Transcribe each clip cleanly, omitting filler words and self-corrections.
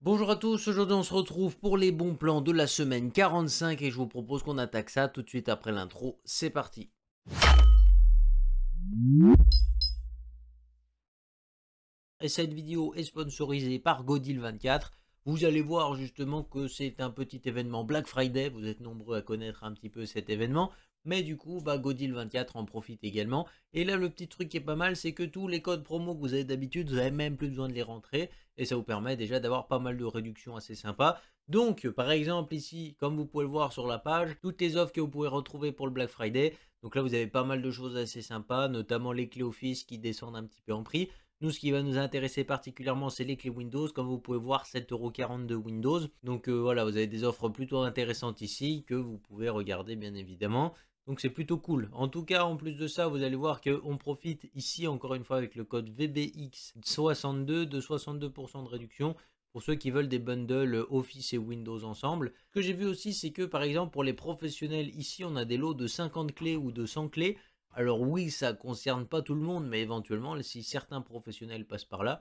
Bonjour à tous, aujourd'hui on se retrouve pour les bons plans de la semaine 45 et je vous propose qu'on attaque ça tout de suite après l'intro, c'est parti. Et cette vidéo est sponsorisée par Godil24. Vous allez voir justement que c'est un petit événement Black Friday, vous êtes nombreux à connaître un petit peu cet événement, mais du coup Godil24 en profite également. Et là le petit truc qui est pas mal, c'est que tous les codes promo que vous avez d'habitude, vous n'avez même plus besoin de les rentrer, et ça vous permet déjà d'avoir pas mal de réductions assez sympas. Donc par exemple ici, comme vous pouvez le voir sur la page, toutes les offres que vous pouvez retrouver pour le Black Friday. Donc là vous avez pas mal de choses assez sympas, notamment les clés Office qui descendent un petit peu en prix. Nous, ce qui va nous intéresser particulièrement, c'est les clés Windows. Comme vous pouvez voir, 7,40 € de Windows. Donc voilà, vous avez des offres plutôt intéressantes ici que vous pouvez regarder bien évidemment. Donc c'est plutôt cool. En tout cas, en plus de ça, vous allez voir qu'on profite ici, encore une fois, avec le code VBX62 de 62% de réduction pour ceux qui veulent des bundles Office et Windows ensemble. Ce que j'ai vu aussi, c'est que par exemple, pour les professionnels, ici, on a des lots de 50 clés ou de 100 clés. Alors oui, ça concerne pas tout le monde, mais éventuellement, si certains professionnels passent par là,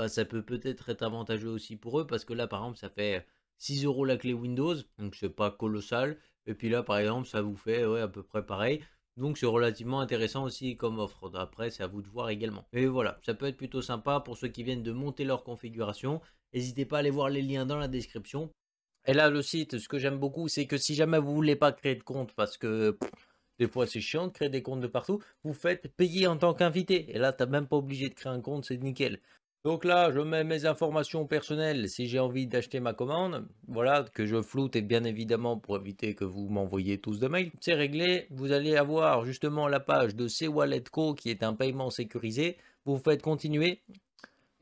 ça peut peut-être être avantageux aussi pour eux, parce que là, par exemple, ça fait 6 € la clé Windows, donc c'est pas colossal. Et puis là, par exemple, ça vous fait à peu près pareil. Donc c'est relativement intéressant aussi comme offre. Après, c'est à vous de voir également. Et voilà, ça peut être plutôt sympa pour ceux qui viennent de monter leur configuration. N'hésitez pas à aller voir les liens dans la description. Et là, le site, ce que j'aime beaucoup, c'est que si jamais vous voulez pas créer de compte, parce que des fois c'est chiant de créer des comptes de partout, vous faites payer en tant qu'invité. Et là, tu n'as même pas obligé de créer un compte, c'est nickel. Donc là, je mets mes informations personnelles si j'ai envie d'acheter ma commande. Voilà, que je floute et bien évidemment pour éviter que vous m'envoyiez tous de mails. C'est réglé. Vous allez avoir justement la page de C-Wallet Co qui est un paiement sécurisé. Vous faites continuer.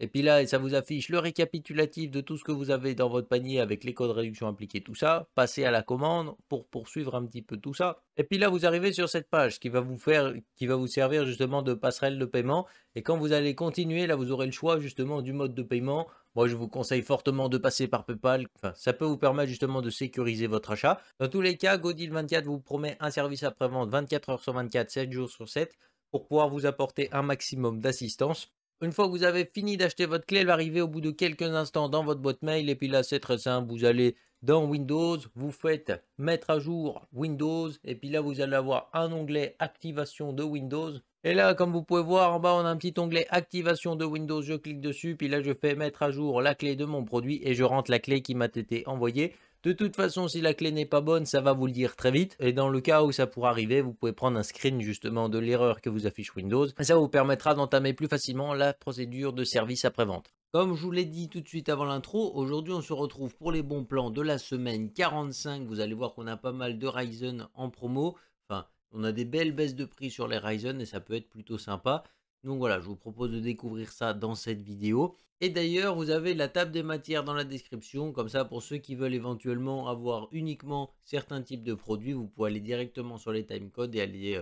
Et puis là, ça vous affiche le récapitulatif de tout ce que vous avez dans votre panier avec les codes réduction appliqués, tout ça. Passez à la commande pour poursuivre un petit peu tout ça. Et puis là, vous arrivez sur cette page qui va vous servir justement de passerelle de paiement. Et quand vous allez continuer, là, vous aurez le choix justement du mode de paiement. Moi, je vous conseille fortement de passer par PayPal. Enfin, ça peut vous permettre justement de sécuriser votre achat. Dans tous les cas, Godil24 vous promet un service après-vente 24 heures sur 24, 7 jours sur 7 pour pouvoir vous apporter un maximum d'assistance. Une fois que vous avez fini d'acheter votre clé, elle va arriver au bout de quelques instants dans votre boîte mail. Et puis là, c'est très simple. Vous allez dans Windows, vous faites mettre à jour Windows. Et puis là, vous allez avoir un onglet activation de Windows. Et là, comme vous pouvez voir en bas, on a un petit onglet activation de Windows. Je clique dessus. Puis là, je fais mettre à jour la clé de mon produit. Et je rentre la clé qui m'a été envoyée. De toute façon, si la clé n'est pas bonne, ça va vous le dire très vite. Et dans le cas où ça pourrait arriver, vous pouvez prendre un screen justement de l'erreur que vous affiche Windows. Et ça vous permettra d'entamer plus facilement la procédure de service après-vente. Comme je vous l'ai dit tout de suite avant l'intro, aujourd'hui on se retrouve pour les bons plans de la semaine 45. Vous allez voir qu'on a pas mal de Ryzen en promo. Enfin, on a des belles baisses de prix sur les Ryzen et ça peut être plutôt sympa. Donc voilà, je vous propose de découvrir ça dans cette vidéo. Et d'ailleurs, vous avez la table des matières dans la description, comme ça pour ceux qui veulent éventuellement avoir uniquement certains types de produits, vous pouvez aller directement sur les timecodes et aller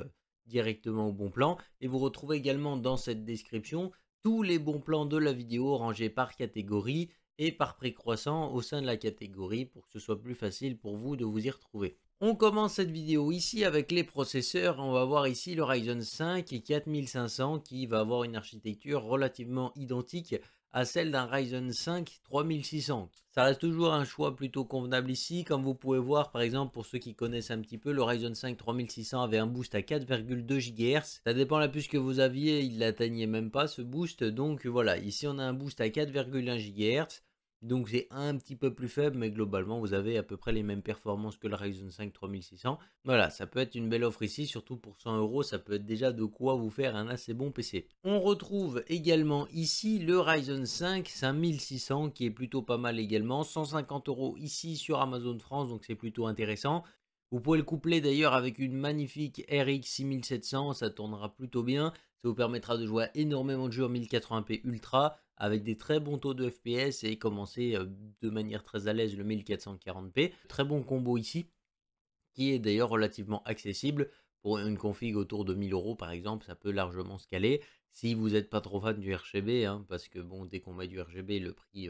directement au bon plan. Et vous retrouvez également dans cette description tous les bons plans de la vidéo rangés par catégorie et par prix croissant au sein de la catégorie pour que ce soit plus facile pour vous de vous y retrouver. On commence cette vidéo ici avec les processeurs. On va voir ici le Ryzen 5 et 4500 qui va avoir une architecture relativement identique à celle d'un Ryzen 5 3600. Ça reste toujours un choix plutôt convenable ici. Comme vous pouvez voir, par exemple, pour ceux qui connaissent un petit peu, le Ryzen 5 3600 avait un boost à 4,2 GHz. Ça dépend la puce que vous aviez, il l'atteignait même pas ce boost. Donc voilà, ici on a un boost à 4,1 GHz. Donc c'est un petit peu plus faible, mais globalement vous avez à peu près les mêmes performances que le Ryzen 5 3600. Voilà, ça peut être une belle offre ici, surtout pour 100 €, ça peut être déjà de quoi vous faire un assez bon PC. On retrouve également ici le Ryzen 5 5600 qui est plutôt pas mal également, 150 € ici sur Amazon France, donc c'est plutôt intéressant. Vous pouvez le coupler d'ailleurs avec une magnifique RX 6700, ça tournera plutôt bien. Ça vous permettra de jouer à énormément de jeux en 1080p Ultra avec des très bons taux de FPS et commencer de manière très à l'aise le 1440p. Très bon combo ici, qui est d'ailleurs relativement accessible. Pour une config autour de 1000 € par exemple, ça peut largement se caler. Si vous n'êtes pas trop fan du RGB, hein, parce que bon, dès qu'on met du RGB, le prix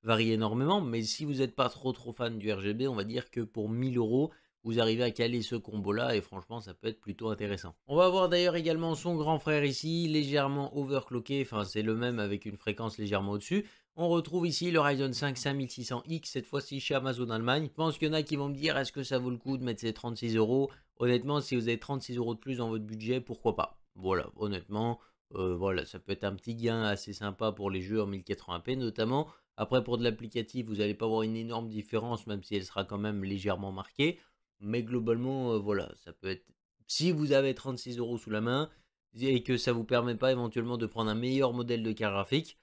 varie énormément. Mais si vous n'êtes pas trop fan du RGB, on va dire que pour 1000 €, vous arrivez à caler ce combo-là et franchement, ça peut être plutôt intéressant. On va voir d'ailleurs également son grand frère ici, légèrement overclocké, enfin c'est le même avec une fréquence légèrement au-dessus. On retrouve ici le Ryzen 5 5600X, cette fois-ci chez Amazon Allemagne. Je pense qu'il y en a qui vont me dire, est-ce que ça vaut le coup de mettre ces 36 euros? Honnêtement, si vous avez 36 euros de plus dans votre budget, pourquoi pas? Voilà, honnêtement, voilà, ça peut être un petit gain assez sympa pour les jeux en 1080p notamment. Après, pour de l'applicatif, vous n'allez pas voir une énorme différence, même si elle sera quand même légèrement marquée. Mais globalement, voilà, ça peut être... Si vous avez 36 euros sous la main et que ça vous permet pas éventuellement de prendre un meilleur modèle de carte graphique,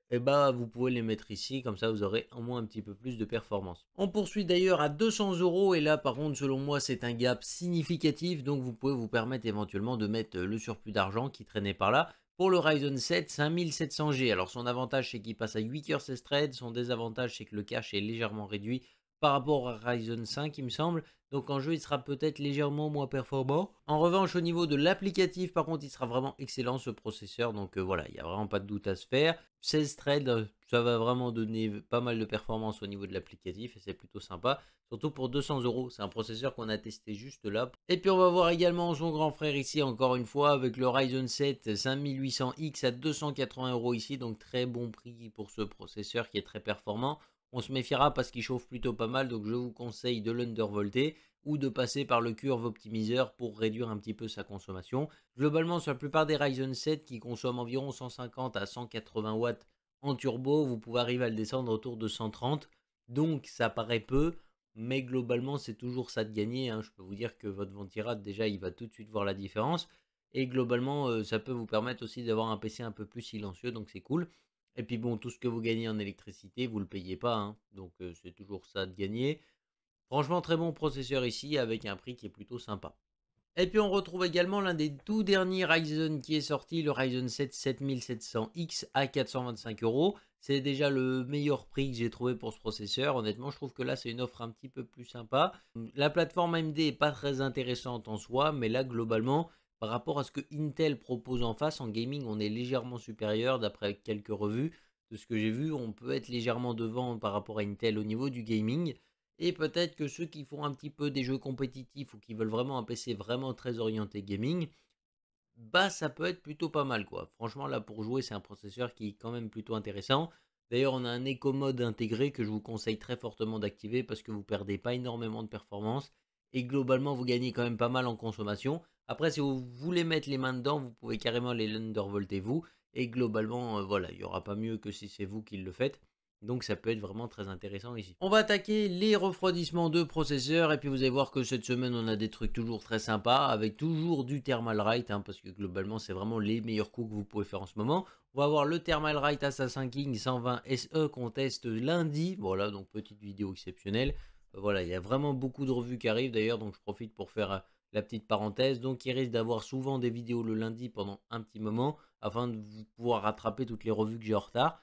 et bah vous pouvez les mettre ici, comme ça vous aurez au moins un petit peu plus de performance. On poursuit d'ailleurs à 200 euros et là par contre selon moi c'est un gap significatif, donc vous pouvez vous permettre éventuellement de mettre le surplus d'argent qui traînait par là pour le Ryzen 7 5700G. Alors son avantage c'est qu'il passe à 8 cœurs 16 threads, son désavantage c'est que le cache est légèrement réduit par rapport à Ryzen 5 il me semble. Donc en jeu il sera peut-être légèrement moins performant. En revanche au niveau de l'applicatif par contre il sera vraiment excellent ce processeur. Donc voilà, il n'y a vraiment pas de doute à se faire. 16 threads, ça va vraiment donner pas mal de performance au niveau de l'applicatif et c'est plutôt sympa. Surtout pour 200 euros, c'est un processeur qu'on a testé juste là. Et puis on va voir également son grand frère ici encore une fois avec le Ryzen 7 5800X à 280 euros ici. Donc très bon prix pour ce processeur qui est très performant. On se méfiera parce qu'il chauffe plutôt pas mal, donc je vous conseille de l'undervolter ou de passer par le curve optimiseur pour réduire un petit peu sa consommation. Globalement, sur la plupart des Ryzen 7 qui consomment environ 150 à 180 watts en turbo, vous pouvez arriver à le descendre autour de 130. Donc ça paraît peu, mais globalement c'est toujours ça de gagner, hein. Je peux vous dire que votre ventirad déjà il va tout de suite voir la différence. Et globalement ça peut vous permettre aussi d'avoir un PC un peu plus silencieux, donc c'est cool. Et puis bon, tout ce que vous gagnez en électricité, vous ne le payez pas, hein. Donc c'est toujours ça de gagner. Franchement, très bon processeur ici avec un prix qui est plutôt sympa. Et puis on retrouve également l'un des tout derniers Ryzen qui est sorti, le Ryzen 7 7700X à 425 euros. C'est déjà le meilleur prix que j'ai trouvé pour ce processeur. Honnêtement, je trouve que là, c'est une offre un petit peu plus sympa. La plateforme AMD n'est pas très intéressante en soi, mais là, globalement, par rapport à ce que Intel propose en face, en gaming, on est légèrement supérieur d'après quelques revues. De ce que j'ai vu, on peut être légèrement devant par rapport à Intel au niveau du gaming. Et peut-être que ceux qui font un petit peu des jeux compétitifs ou qui veulent vraiment un PC vraiment très orienté gaming, bah ça peut être plutôt pas mal quoi. Franchement là pour jouer c'est un processeur qui est quand même plutôt intéressant. D'ailleurs on a un Eco Mode intégré que je vous conseille très fortement d'activer parce que vous perdez pas énormément de performance et globalement vous gagnez quand même pas mal en consommation. Après si vous voulez mettre les mains dedans vous pouvez carrément les undervolter vous et globalement voilà il n'y aura pas mieux que si c'est vous qui le faites. Donc ça peut être vraiment très intéressant ici. On va attaquer les refroidissements de processeurs et puis vous allez voir que cette semaine on a des trucs toujours très sympas avec toujours du Thermalright hein, parce que globalement c'est vraiment les meilleurs coups que vous pouvez faire en ce moment. On va voir le Thermalright Assassin King 120 SE qu'on teste lundi. Voilà donc petite vidéo exceptionnelle. Voilà il y a vraiment beaucoup de revues qui arrivent d'ailleurs donc je profite pour faire la petite parenthèse. Donc il risque d'avoir souvent des vidéos le lundi pendant un petit moment afin de vous pouvoir rattraper toutes les revues que j'ai en retard.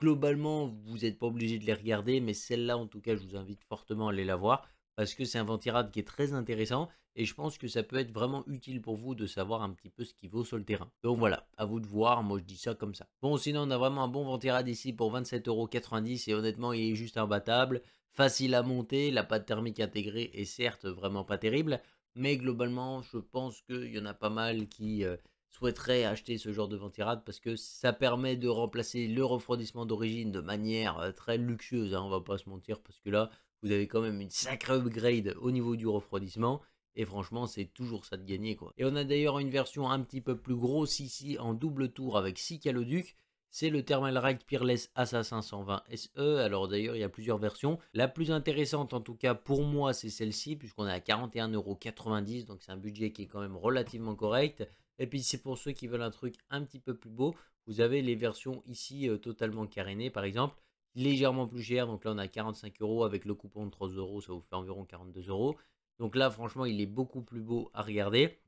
Globalement, vous n'êtes pas obligé de les regarder, mais celle-là, en tout cas, je vous invite fortement à aller la voir parce que c'est un ventirad qui est très intéressant et je pense que ça peut être vraiment utile pour vous de savoir un petit peu ce qui vaut sur le terrain. Donc voilà, à vous de voir, moi je dis ça comme ça. Bon, sinon, on a vraiment un bon ventirad ici pour 27,90 € et honnêtement, il est juste imbattable, facile à monter, la pâte thermique intégrée est certes vraiment pas terrible, mais globalement, je pense qu'il y en a pas mal qui souhaiterais acheter ce genre de ventirad parce que ça permet de remplacer le refroidissement d'origine de manière très luxueuse, hein, on va pas se mentir, parce que là, vous avez quand même une sacrée upgrade au niveau du refroidissement. Et franchement, c'est toujours ça de gagner quoi. Et on a d'ailleurs une version un petit peu plus grosse ici en double tour avec 6 caloducs. C'est le Thermalright Peerless Assassin 120 SE. Alors d'ailleurs, il y a plusieurs versions. La plus intéressante en tout cas pour moi, c'est celle-ci, puisqu'on est à 41,90 €. Donc c'est un budget qui est quand même relativement correct. Et puis c'est pour ceux qui veulent un truc un petit peu plus beau, vous avez les versions ici totalement carénées par exemple, légèrement plus chères. Donc là on a 45 € avec le coupon de 3 €, ça vous fait environ 42 €. Donc là franchement il est beaucoup plus beau à regarder.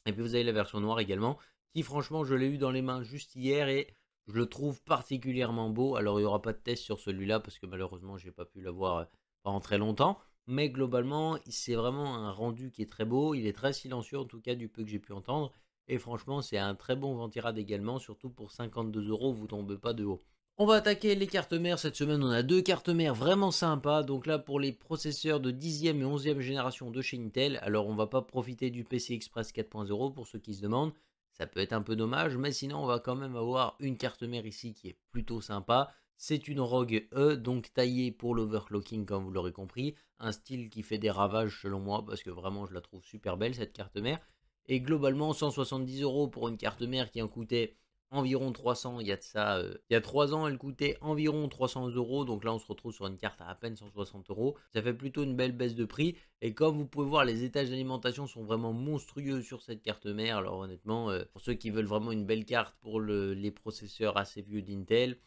Et puis vous avez la version noire également, qui franchement je l'ai eu dans les mains juste hier et je le trouve particulièrement beau. Alors il n'y aura pas de test sur celui-là parce que malheureusement j'ai pas pu l'avoir pendant très longtemps. Mais globalement c'est vraiment un rendu qui est très beau, il est très silencieux en tout cas du peu que j'ai pu entendre. Et franchement, c'est un très bon ventirad également, surtout pour 52 €, vous tombez pas de haut. On va attaquer les cartes mères. Cette semaine, on a deux cartes mères vraiment sympas. Donc là, pour les processeurs de 10e et 11e génération de chez Intel, alors on va pas profiter du PCI Express 4.0 pour ceux qui se demandent. Ça peut être un peu dommage, mais sinon, on va quand même avoir une carte mère ici qui est plutôt sympa. C'est une ROG E, donc taillée pour l'overclocking comme vous l'aurez compris. Un style qui fait des ravages selon moi parce que vraiment je la trouve super belle cette carte mère. Et globalement 170 € pour une carte mère qui en coûtait environ 300. Il y a de ça, il y a 3 ans elle coûtait environ 300 €. Donc là on se retrouve sur une carte à peine 160 €. Ça fait plutôt une belle baisse de prix. Et comme vous pouvez voir, les étages d'alimentation sont vraiment monstrueux sur cette carte mère. Alors honnêtement, pour ceux qui veulent vraiment une belle carte pour les processeurs assez vieux d'Intel,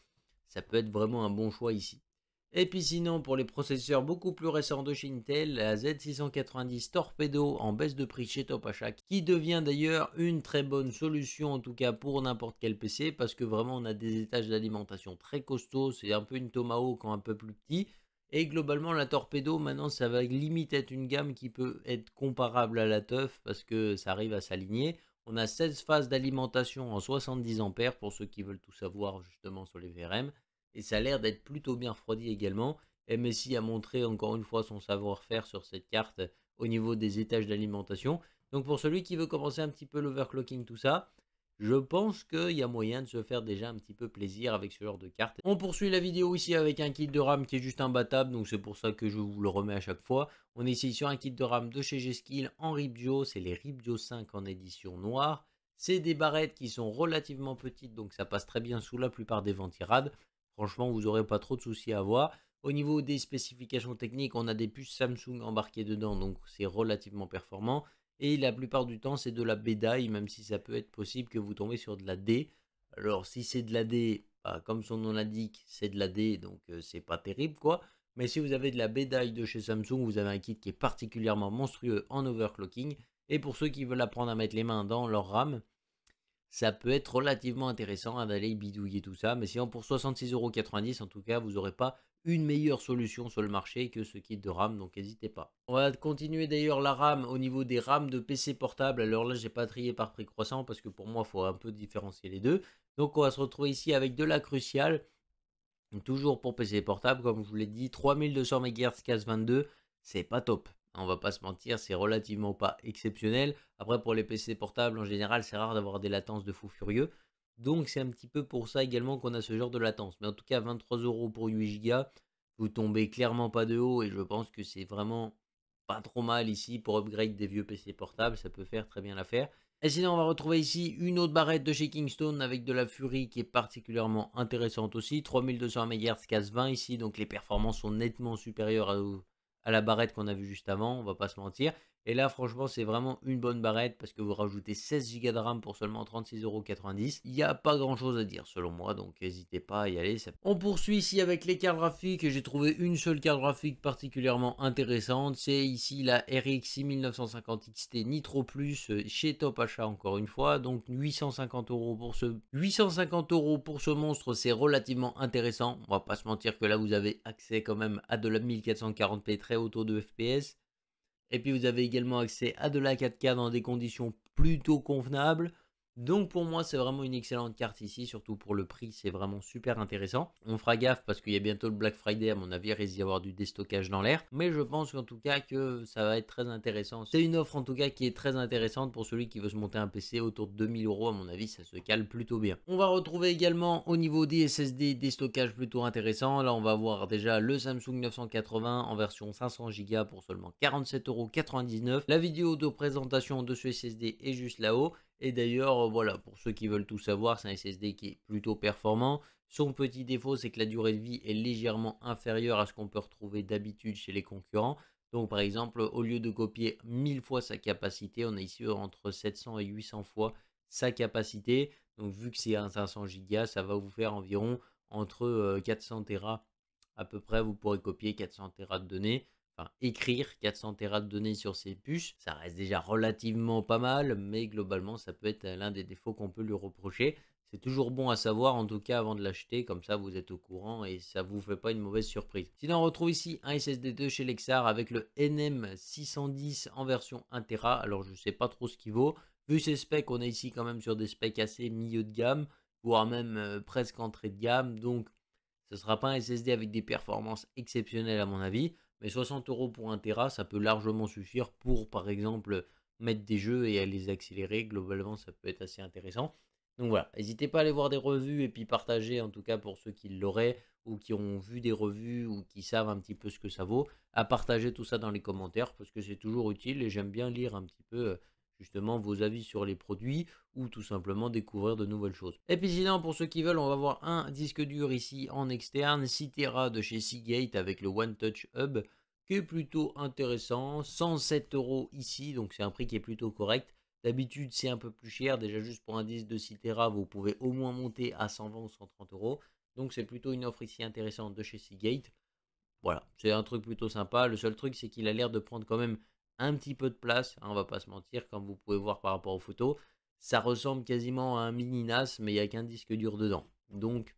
ça peut être vraiment un bon choix ici. Et puis sinon, pour les processeurs beaucoup plus récents de chez Intel, la Z690 Torpedo en baisse de prix chez Top Achat, qui devient d'ailleurs une très bonne solution en tout cas pour n'importe quel PC, parce que vraiment on a des étages d'alimentation très costauds, c'est un peu une Tomahawk un peu plus petit. Et globalement la Torpedo maintenant ça va limite être une gamme qui peut être comparable à la Teuf parce que ça arrive à s'aligner. On a 16 phases d'alimentation en 70 ampères pour ceux qui veulent tout savoir justement sur les VRM. Et ça a l'air d'être plutôt bien refroidi également. MSI a montré encore une fois son savoir-faire sur cette carte au niveau des étages d'alimentation. Donc pour celui qui veut commencer un petit peu l'overclocking, tout ça, je pense qu'il y a moyen de se faire déjà un petit peu plaisir avec ce genre de carte. On poursuit la vidéo ici avec un kit de RAM qui est juste imbattable, donc c'est pour ça que je vous le remets à chaque fois. On est ici sur un kit de RAM de chez G-Skill en Ripjo, c'est les Ripjo 5 en édition noire. C'est des barrettes qui sont relativement petites, donc ça passe très bien sous la plupart des ventirades. Franchement, vous n'aurez pas trop de soucis à avoir. Au niveau des spécifications techniques, on a des puces Samsung embarquées dedans, donc c'est relativement performant. Et la plupart du temps, c'est de la BDI, même si ça peut être possible que vous tombez sur de la D. Alors, si c'est de la D, bah, comme son nom l'indique, c'est de la D, donc c'est pas terrible, quoi. Mais si vous avez de la BDI de chez Samsung, vous avez un kit qui est particulièrement monstrueux en overclocking. Et pour ceux qui veulent apprendre à mettre les mains dans leur RAM, ça peut être relativement intéressant d'aller bidouiller tout ça. Mais sinon, pour 66,90 € en tout cas, vous n'aurez pas une meilleure solution sur le marché que ce kit de RAM, donc n'hésitez pas. On va continuer d'ailleurs la RAM au niveau des RAM de PC portable. Alors là, j'ai pas trié par prix croissant parce que pour moi, il faut un peu différencier les deux. Donc on va se retrouver ici avec de la Crucial, toujours pour PC portable, comme je vous l'ai dit, 3200 MHz CAS 22, c'est pas top. On va pas se mentir, c'est relativement pas exceptionnel. Après, pour les PC portables, en général, c'est rare d'avoir des latences de fou furieux. Donc, c'est un petit peu pour ça également qu'on a ce genre de latence. Mais en tout cas, 23 € pour 8 Go, vous tombez clairement pas de haut. Et je pense que c'est vraiment pas trop mal ici pour upgrade des vieux PC portables. Ça peut faire très bien l'affaire. Et sinon, on va retrouver ici une autre barrette de chez Kingston avec de la Fury qui est particulièrement intéressante aussi. 3200 MHz CAS 20 ici, donc les performances sont nettement supérieures à la barrette qu'on a vue juste avant, on va pas se mentir. Et là, franchement, c'est vraiment une bonne barrette parce que vous rajoutez 16 Go de RAM pour seulement 36,90 €. Il n'y a pas grand chose à dire selon moi, donc n'hésitez pas à y aller. On poursuit ici avec les cartes graphiques et j'ai trouvé une seule carte graphique particulièrement intéressante. C'est ici la RX 6950 XT Nitro Plus chez Top Achat encore une fois. Donc 850 € pour ce 850 € pour ce monstre, c'est relativement intéressant. On va pas se mentir que là vous avez accès quand même à de la 1440p très haut taux de FPS. Et puis vous avez également accès à de la 4K dans des conditions plutôt convenables. Donc pour moi c'est vraiment une excellente carte ici, surtout pour le prix, c'est vraiment super intéressant. On fera gaffe parce qu'il y a bientôt le Black Friday, à mon avis il risque d'y avoir du déstockage dans l'air. Mais je pense qu'en tout cas que ça va être très intéressant. C'est une offre en tout cas qui est très intéressante pour celui qui veut se monter un PC autour de 2000 €, à mon avis ça se cale plutôt bien. On va retrouver également au niveau des SSD des stockages plutôt intéressants. Là on va voir déjà le Samsung 980 en version 500 Go pour seulement 47,99 €. La vidéo de présentation de ce SSD est juste là-haut. Et d'ailleurs, voilà, pour ceux qui veulent tout savoir, c'est un SSD qui est plutôt performant. Son petit défaut, c'est que la durée de vie est légèrement inférieure à ce qu'on peut retrouver d'habitude chez les concurrents. Donc par exemple, au lieu de copier 1000 fois sa capacité, on a ici entre 700 et 800 fois sa capacité. Donc vu que c'est un 500 Go, ça va vous faire environ entre 400 Tera à peu près. Vous pourrez copier 400 Tera de données. Enfin, écrire 400 Tera de données sur ces puces, ça reste déjà relativement pas mal, mais globalement, ça peut être l'un des défauts qu'on peut lui reprocher. C'est toujours bon à savoir, en tout cas, avant de l'acheter, comme ça, vous êtes au courant et ça vous fait pas une mauvaise surprise. Sinon, on retrouve ici un SSD2 chez Lexar avec le NM610 en version 1 Tera. Alors, je sais pas trop ce qu'il vaut. Vu ses specs, on est ici quand même sur des specs assez milieu de gamme, voire même presque entrée de gamme. Donc, ce ne sera pas un SSD avec des performances exceptionnelles à mon avis. Mais 60 € pour 1 Tera, ça peut largement suffire pour, par exemple, mettre des jeux et à les accélérer. Globalement, ça peut être assez intéressant. Donc voilà, n'hésitez pas à aller voir des revues et puis partager, en tout cas pour ceux qui l'auraient. ou qui ont vu des revues ou qui savent un petit peu ce que ça vaut, à partager tout ça dans les commentaires parce que c'est toujours utile et j'aime bien lire un petit peu justement vos avis sur les produits ou tout simplement découvrir de nouvelles choses. Et puis sinon, pour ceux qui veulent, on va voir un disque dur ici en externe, 6 Tera de chez Seagate avec le One Touch Hub, qui est plutôt intéressant, 107 € ici, donc c'est un prix qui est plutôt correct. D'habitude, c'est un peu plus cher, déjà juste pour un disque de 6 Tera, vous pouvez au moins monter à 120 ou 130 €. Donc c'est plutôt une offre ici intéressante de chez Seagate. Voilà, c'est un truc plutôt sympa. Le seul truc, c'est qu'il a l'air de prendre quand même un petit peu de place, hein, on va pas se mentir, comme vous pouvez voir par rapport aux photos. Ça ressemble quasiment à un mini NAS, mais il n'y a qu'un disque dur dedans. Donc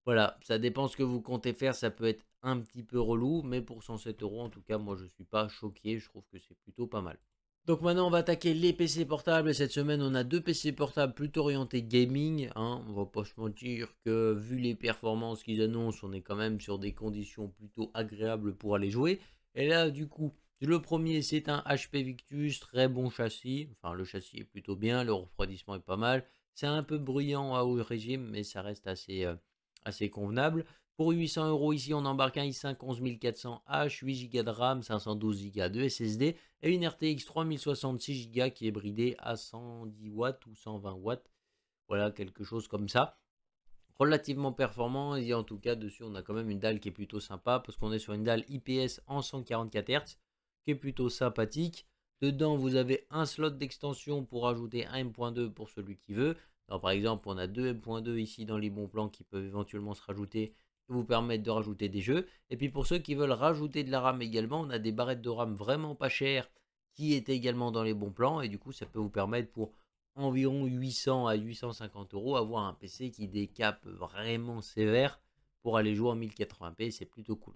voilà, ça dépend ce que vous comptez faire, ça peut être un petit peu relou, mais pour 107 € en tout cas, moi je suis pas choqué, je trouve que c'est plutôt pas mal. Donc maintenant on va attaquer les PC portables et cette semaine on a deux PC portables plutôt orientés gaming, hein. On va pas se mentir que vu les performances qu'ils annoncent, on est quand même sur des conditions plutôt agréables pour aller jouer. Et là du coup, le premier c'est un HP Victus, très bon châssis, enfin le châssis est plutôt bien, le refroidissement est pas mal. C'est un peu bruyant à haut régime mais ça reste assez convenable. Pour 800 € ici, on embarque un i5 11400H, 8 Go de RAM, 512 Go de SSD et une RTX 3060 6 Go qui est bridée à 110 watts ou 120 watts. Voilà, quelque chose comme ça. Relativement performant et en tout cas dessus on a quand même une dalle qui est plutôt sympa parce qu'on est sur une dalle IPS en 144 Hz qui est plutôt sympathique. Dedans vous avez un slot d'extension pour ajouter un M.2 pour celui qui veut. Alors, par exemple on a deux M.2 ici dans les bons plans qui peuvent éventuellement se rajouter et vous permettre de rajouter des jeux. Et puis pour ceux qui veulent rajouter de la RAM également, on a des barrettes de RAM vraiment pas chères qui étaient également dans les bons plans et du coup ça peut vous permettre pour environ 800 à 850 € avoir un PC qui décape vraiment sévère pour aller jouer en 1080p, c'est plutôt cool.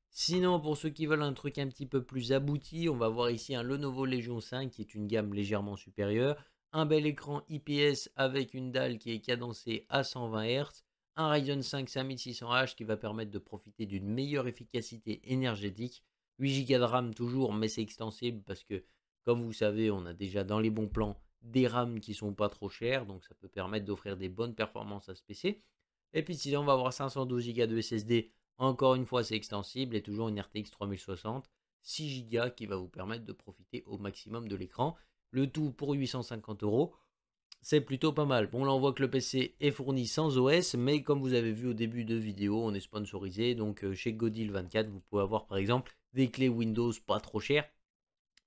Sinon, pour ceux qui veulent un truc un petit peu plus abouti, on va voir ici un Lenovo Legion 5 qui est une gamme légèrement supérieure, un bel écran IPS avec une dalle qui est cadencée à 120 Hz, un Ryzen 5 5600H qui va permettre de profiter d'une meilleure efficacité énergétique, 8 Go de RAM toujours, mais c'est extensible parce que, comme vous savez, on a déjà dans les bons plans des RAM qui sont pas trop chers, donc ça peut permettre d'offrir des bonnes performances à ce PC. Et puis sinon, on va avoir 512 Go de SSD. Encore une fois, c'est extensible et toujours une RTX 3060, 6 Go qui va vous permettre de profiter au maximum de l'écran. Le tout pour 850 €. C'est plutôt pas mal. Bon, là, on voit que le PC est fourni sans OS, mais comme vous avez vu au début de vidéo, on est sponsorisé. Donc, chez Godil24, vous pouvez avoir par exemple des clés Windows pas trop chères.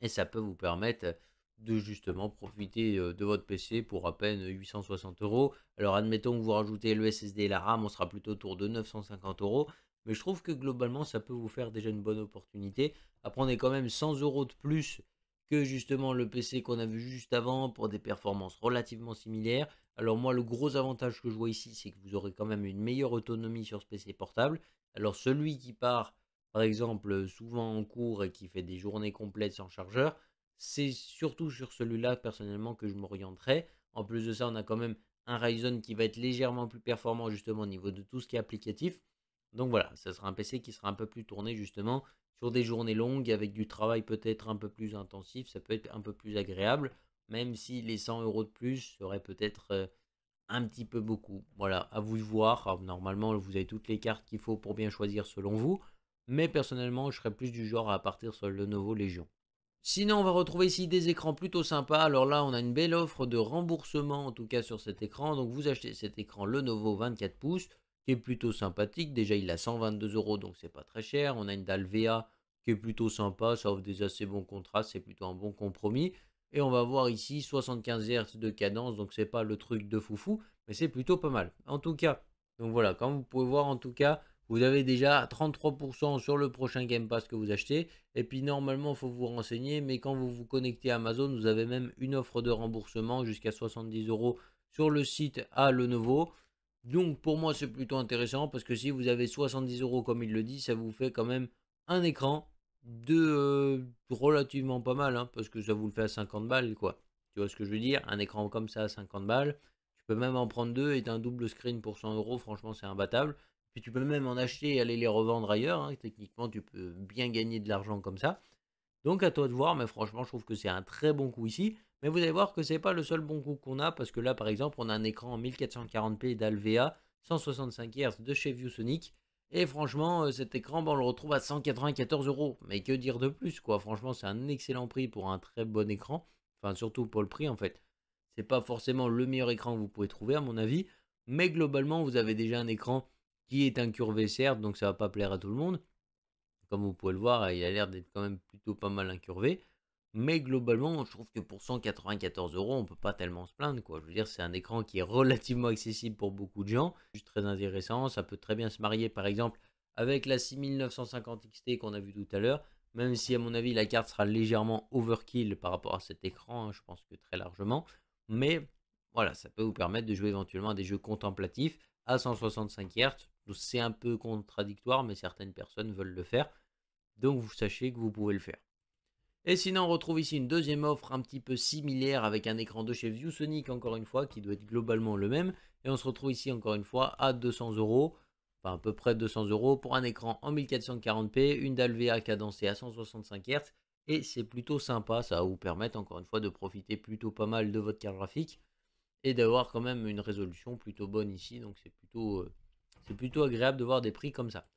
Et ça peut vous permettre de justement profiter de votre PC pour à peine 860 €. Alors admettons que vous rajoutez le SSD et la RAM, on sera plutôt autour de 950 €. Mais je trouve que globalement, ça peut vous faire déjà une bonne opportunité. Après, on est quand même 100 € de plus que justement le PC qu'on a vu juste avant pour des performances relativement similaires. Alors moi, le gros avantage que je vois ici, c'est que vous aurez quand même une meilleure autonomie sur ce PC portable. Alors celui qui part par exemple, souvent en cours et qui fait des journées complètes sans chargeur, c'est surtout sur celui-là personnellement que je m'orienterai. En plus de ça, on a quand même un Ryzen qui va être légèrement plus performant justement au niveau de tout ce qui est applicatif. Donc voilà, ça sera un PC qui sera un peu plus tourné justement sur des journées longues avec du travail peut-être un peu plus intensif. Ça peut être un peu plus agréable, même si les 100 € de plus seraient peut-être un petit peu beaucoup. Voilà, à vous de voir. Alors, normalement, vous avez toutes les cartes qu'il faut pour bien choisir selon vous. Mais personnellement, je serais plus du genre à partir sur le Lenovo Legion. Sinon, on va retrouver ici des écrans plutôt sympas. Alors là, on a une belle offre de remboursement, en tout cas sur cet écran. Donc vous achetez cet écran Lenovo 24 pouces, qui est plutôt sympathique. Déjà, il a 122 €, donc c'est pas très cher. On a une dalle VA qui est plutôt sympa. Ça offre des assez bons contrastes. C'est plutôt un bon compromis. Et on va voir ici 75 Hz de cadence. Donc c'est pas le truc de foufou, mais c'est plutôt pas mal. En tout cas, donc voilà, comme vous pouvez voir, en tout cas, vous avez déjà 33% sur le prochain Game Pass que vous achetez. Et puis normalement, il faut vous renseigner. Mais quand vous vous connectez à Amazon, vous avez même une offre de remboursement jusqu'à 70 € sur le site à Lenovo. Donc pour moi, c'est plutôt intéressant parce que si vous avez 70 € comme il le dit, ça vous fait quand même un écran de relativement pas mal. Hein, parce que ça vous le fait à 50 balles, quoi. Tu vois ce que je veux dire? Un écran comme ça à 50 balles. Tu peux même en prendre deux et un double screen pour 100 €. Franchement, c'est imbattable. Puis tu peux même en acheter et aller les revendre ailleurs. Hein. Techniquement, tu peux bien gagner de l'argent comme ça. Donc à toi de voir, mais franchement, je trouve que c'est un très bon coup ici. Mais vous allez voir que c'est pas le seul bon coup qu'on a, parce que là, par exemple, on a un écran en 1440p d'Alvea, 165 Hz de chez ViewSonic. Et franchement, cet écran, on le retrouve à 194 €. Mais que dire de plus, quoi. Franchement, c'est un excellent prix pour un très bon écran. Enfin, surtout pour le prix, en fait. C'est pas forcément le meilleur écran que vous pouvez trouver, à mon avis. Mais globalement, vous avez déjà un écran qui est incurvé, certes. Donc, ça va pas plaire à tout le monde. Comme vous pouvez le voir, il a l'air d'être quand même plutôt pas mal incurvé. Mais globalement, je trouve que pour 194 €, on peut pas tellement se plaindre, quoi. Je veux dire, c'est un écran qui est relativement accessible pour beaucoup de gens. Juste très intéressant. Ça peut très bien se marier, par exemple, avec la 6950 XT qu'on a vu tout à l'heure. Même si, à mon avis, la carte sera légèrement overkill par rapport à cet écran, hein, je pense que très largement. Mais voilà, ça peut vous permettre de jouer éventuellement à des jeux contemplatifs à 165 Hz. C'est un peu contradictoire, mais certaines personnes veulent le faire. Donc, vous sachez que vous pouvez le faire. Et sinon, on retrouve ici une deuxième offre un petit peu similaire avec un écran de chez ViewSonic, encore une fois, qui doit être globalement le même. Et on se retrouve ici, encore une fois, à 200 €, enfin à peu près 200 € pour un écran en 1440p, une dalle VA cadencée à 165 Hz. Et c'est plutôt sympa, ça va vous permettre, encore une fois, de profiter plutôt pas mal de votre carte graphique. Et d'avoir quand même une résolution plutôt bonne ici, donc c'est plutôt agréable de voir des prix comme ça.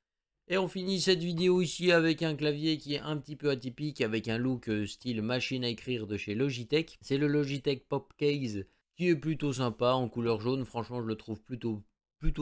Et on finit cette vidéo ici avec un clavier qui est un petit peu atypique, avec un look style machine à écrire de chez Logitech. C'est le Logitech Pop Case qui est plutôt sympa en couleur jaune. Franchement, je le trouve plutôt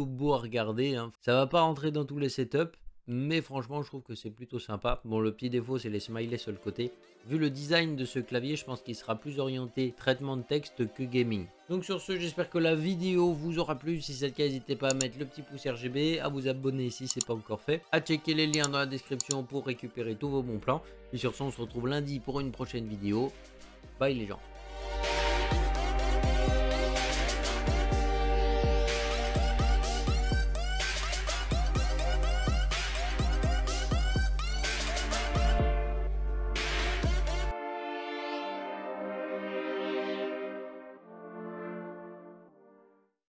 beau à regarder, hein. Ça va pas rentrer dans tous les setups, mais franchement, je trouve que c'est plutôt sympa. Bon, le petit défaut, c'est les smileys sur le côté. Vu le design de ce clavier, je pense qu'il sera plus orienté traitement de texte que gaming. Donc sur ce, j'espère que la vidéo vous aura plu. Si c'est le cas, n'hésitez pas à mettre le petit pouce RGB, à vous abonner si ce n'est pas encore fait, à checker les liens dans la description pour récupérer tous vos bons plans. Et sur ce, on se retrouve lundi pour une prochaine vidéo. Bye les gens.